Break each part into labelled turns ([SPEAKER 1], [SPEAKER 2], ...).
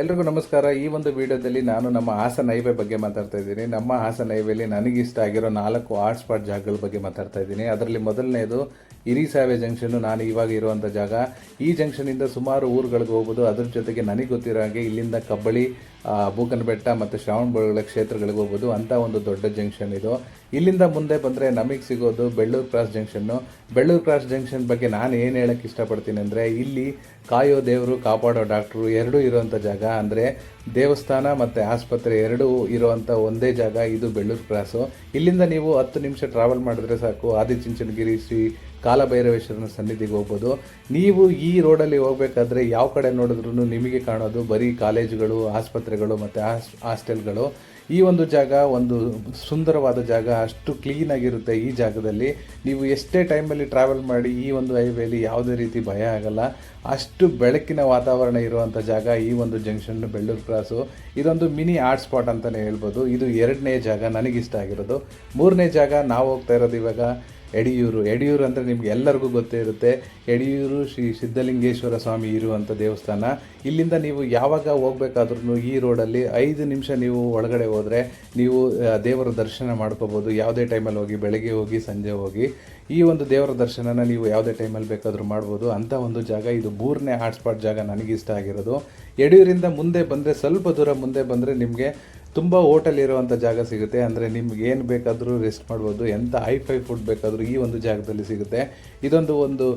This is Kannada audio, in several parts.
[SPEAKER 1] ಎಲ್ರಿಗೂ ನಮಸ್ಕಾರ. ಈ ಒಂದು ವಿಡಿಯೋದಲ್ಲಿ ನಾನು ನಮ್ಮ ಹಾಸನ ಹೈವೇ ಬಗ್ಗೆ ಮಾತಾಡ್ತಾ ಇದ್ದೀನಿ. ನಮ್ಮ ಹಾಸನ ಹೈವೇಲಿ ನನಗಿಷ್ಟ ಆಗಿರೋ 4 ಹಾಟ್ ಸ್ಪಾಟ್ ಜಾಗಗಳ ಬಗ್ಗೆ ಮಾತಾಡ್ತಾ ಇದ್ದೀನಿ. ಅದರಲ್ಲಿ ಮೊದಲನೇದು ಹಿರಿಸಾವೆ ಜಂಕ್ಷನ್. ನಾನು ಇವಾಗ ಇರುವಂಥ ಜಾಗ. ಈ ಜಂಕ್ಷನಿಂದ ಸುಮಾರು ಊರುಗಳಿಗೆ ಹೋಗ್ಬೋದು. ಅದ್ರ ಜೊತೆಗೆ ನನಗೆ ಗೊತ್ತಿರೋ ಹಾಗೆ ಇಲ್ಲಿಂದ ಕಬ್ಬಳಿ, ಬೂಕನಬೆಟ್ಟ ಮತ್ತು ಶ್ರವಣಬೆಳಗೊಳ ಕ್ಷೇತ್ರಗಳಿಗೆ ಹೋಗ್ಬೋದು. ಅಂಥ ಒಂದು ದೊಡ್ಡ ಜಂಕ್ಷನ್ ಇದು. ಇಲ್ಲಿಂದ ಮುಂದೆ ಬಂದರೆ ನಮಗೆ ಸಿಗೋದು Bellur cross ಜಂಕ್ಷನ್ನು. Bellur cross junction ಬಗ್ಗೆ ನಾನು ಏನು ಹೇಳೋಕ್ಕೆ ಇಷ್ಟಪಡ್ತೀನಿ ಅಂದರೆ, ಇಲ್ಲಿ ಕಾಯೋ ದೇವರು ಕಾಪಾಡೋ ಡಾಕ್ಟ್ರು ಎರಡೂ ಇರುವಂಥ ಜಾಗ. ಅಂದರೆ ದೇವಸ್ಥಾನ ಮತ್ತು ಆಸ್ಪತ್ರೆ ಎರಡೂ ಇರುವಂಥ ಒಂದೇ ಜಾಗ ಇದು ಬೆಳ್ಳೂರು ಕ್ರಾಸು. ಇಲ್ಲಿಂದ ನೀವು 10 ನಿಮಿಷ ಟ್ರಾವೆಲ್ ಮಾಡಿದ್ರೆ ಸಾಕು, ಆದಿಚುಂಚನಗಿರಿ ಶ್ರೀ ಕಾಲಭೈರವೇಶ್ವರನ ಸನ್ನಿಧಿಗೆ ಹೋಗ್ಬೋದು. ನೀವು ಈ ರೋಡಲ್ಲಿ ಹೋಗಬೇಕಾದ್ರೆ ಯಾವ ಕಡೆ ನೋಡಿದ್ರೂ ನಿಮಗೆ ಕಾಣೋದು ಬರೀ ಕಾಲೇಜುಗಳು, ಆಸ್ಪತ್ರೆಗಳು ಮತ್ತು ಹಾಸ್ಟೆಲ್ಗಳು. ಈ ಒಂದು ಜಾಗ ಒಂದು ಸುಂದರವಾದ ಜಾಗ, ಅಷ್ಟು ಕ್ಲೀನಾಗಿರುತ್ತೆ. ಈ ಜಾಗದಲ್ಲಿ ನೀವು ಎಷ್ಟೇ ಟೈಮಲ್ಲಿ ಟ್ರಾವೆಲ್ ಮಾಡಿ ಈ ಒಂದು ಹೈವೇಲಿ ಯಾವುದೇ ರೀತಿ ಭಯ ಆಗಲ್ಲ. ಅಷ್ಟು ಬೆಳಕಿನ ವಾತಾವರಣ ಇರುವಂಥ ಜಾಗ ಈ ಒಂದು ಜಂಕ್ಷನ್ ಬೆಳ್ಳೂರು ಕ್ರಾಸು. ಇದೊಂದು ಮಿನಿ ಆರ್ಟ್ ಸ್ಪಾಟ್ ಅಂತಲೇ ಹೇಳ್ಬೋದು. ಇದು 2ನೇ ಜಾಗ ನನಗಿಷ್ಟ ಆಗಿರೋದು. 3ನೇ ಜಾಗ ನಾವು ಹೋಗ್ತಾ ಇರೋದು ಇವಾಗ ಯಡಿಯೂರು. ಯಡಿಯೂರು ಅಂದರೆ ನಿಮ್ಗೆ ಎಲ್ಲರಿಗೂ ಗೊತ್ತೇ ಇರುತ್ತೆ. ಯಡಿಯೂರು ಶ್ರೀ ಸಿದ್ಧಲಿಂಗೇಶ್ವರ ಸ್ವಾಮಿ ಇರುವಂಥ ದೇವಸ್ಥಾನ. ಇಲ್ಲಿಂದ ನೀವು ಯಾವಾಗ ಹೋಗ್ಬೇಕಾದ್ರೂ ಈ ರೋಡಲ್ಲಿ 5 ನಿಮಿಷ ನೀವು ಒಳಗಡೆ ಹೋದರೆ ನೀವು ದೇವರ ದರ್ಶನ ಮಾಡ್ಕೋಬೋದು. ಯಾವುದೇ ಟೈಮಲ್ಲಿ ಹೋಗಿ, ಬೆಳಗ್ಗೆ ಹೋಗಿ, ಸಂಜೆ ಹೋಗಿ, ಈ ಒಂದು ದೇವರ ದರ್ಶನನ ನೀವು ಯಾವುದೇ ಟೈಮಲ್ಲಿ ಬೇಕಾದರೂ ಮಾಡ್ಬೋದು. ಅಂಥ ಒಂದು ಜಾಗ ಇದು. 3ನೇ ಹಾಟ್ಸ್ಪಾಟ್ ಜಾಗ ನನಗಿಷ್ಟ ಆಗಿರೋದು. ಯಡಿಯೂರಿಂದ ಮುಂದೆ ಬಂದರೆ, ಸ್ವಲ್ಪ ದೂರ ಮುಂದೆ ಬಂದರೆ ನಿಮಗೆ ತುಂಬ ಹೋಟೆಲ್ ಇರುವಂಥ ಜಾಗ ಸಿಗುತ್ತೆ. ಅಂದರೆ ನಿಮ್ಗೆ ಏನು ಬೇಕಾದರೂ ರೆಸ್ಟ್ ಮಾಡ್ಬೋದು. ಎಂಥ ಹೈಫೈ ಫುಡ್ ಬೇಕಾದರೂ ಈ ಒಂದು ಜಾಗದಲ್ಲಿ ಸಿಗುತ್ತೆ. ಇದೊಂದು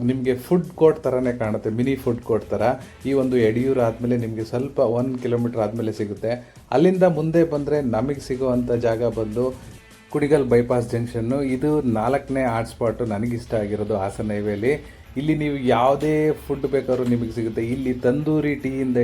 [SPEAKER 1] ನಿಮಗೆ ಫುಡ್ ಕೋರ್ಟ್ ಥರನೇ ಕಾಣುತ್ತೆ, ಮಿನಿ ಫುಡ್ ಕೋರ್ಟ್ ಥರ. ಈ ಒಂದು ಯಡಿಯೂರು ಆದಮೇಲೆ ನಿಮಗೆ ಸ್ವಲ್ಪ 1 ಕಿಲೋಮೀಟ್ರ್ ಆದಮೇಲೆ ಸಿಗುತ್ತೆ. ಅಲ್ಲಿಂದ ಮುಂದೆ ಬಂದರೆ ನಮಗೆ ಸಿಗುವಂಥ ಜಾಗ ಬಂದು ಕುಡಿಗಲ್ ಬೈಪಾಸ್ ಜಂಕ್ಷನ್ನು. ಇದು 4ನೇ ಹಾಟ್ ಸ್ಪಾಟು ನನಗಿಷ್ಟ ಆಗಿರೋದು ಹಾಸನ ಹೈವೇಲಿ. ಇಲ್ಲಿ ನೀವು ಯಾವುದೇ ಫುಡ್ ಬೇಕಾದ್ರೂ ನಿಮಗೆ ಸಿಗುತ್ತೆ. ಇಲ್ಲಿ ತಂದೂರಿ ಟೀಯಿಂದ